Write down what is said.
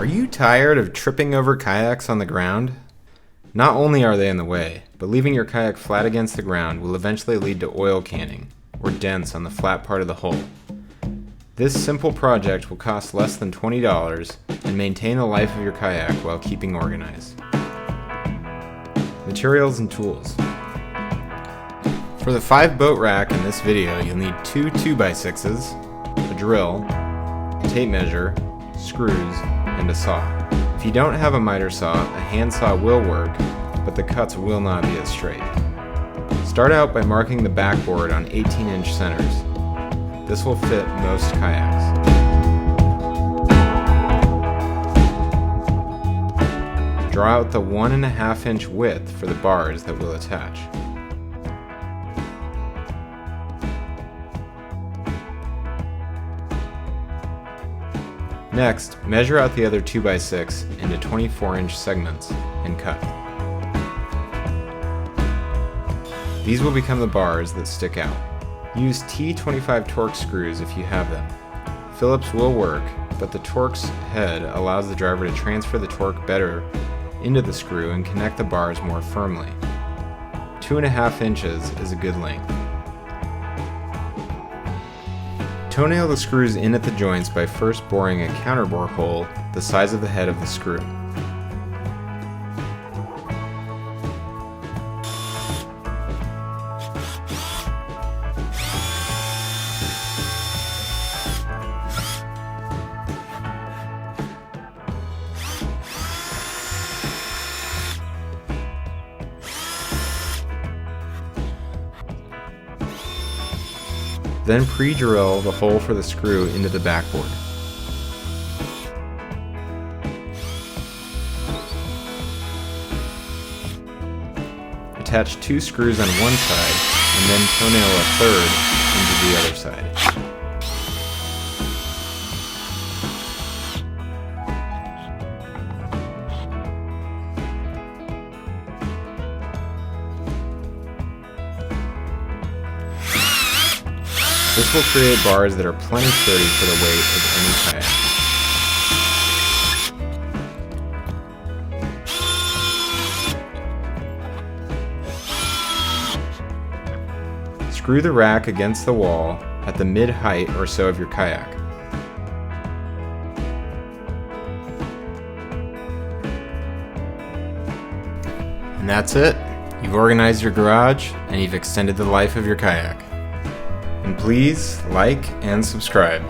Are you tired of tripping over kayaks on the ground? Not only are they in the way, but leaving your kayak flat against the ground will eventually lead to oil canning, or dents on the flat part of the hull. This simple project will cost less than $20 and maintain the life of your kayak while keeping organized. Materials and tools. For the 5-boat rack in this video, you'll need 2 2x6s, a drill, a tape measure, screws, and a saw. If you don't have a miter saw, a hand saw will work, but the cuts will not be as straight. Start out by marking the backboard on 18-inch centers. This will fit most kayaks. Draw out the 1.5-inch width for the bars that will attach. Next, measure out the other 2x6 into 24-inch segments and cut. These will become the bars that stick out. Use T25 Torx screws if you have them. Phillips will work, but the Torx head allows the driver to transfer the torque better into the screw and connect the bars more firmly. 2.5 inches is a good length. Toenail the screws in at the joints by first boring a counterbore hole the size of the head of the screw. Then pre-drill the hole for the screw into the backboard. Attach 2 screws on one side and then toenail a third into the other side. This will create bars that are plenty sturdy for the weight of any kayak. Screw the rack against the wall at the mid-height or so of your kayak. And that's it. You've organized your garage and you've extended the life of your kayak. And please like and subscribe.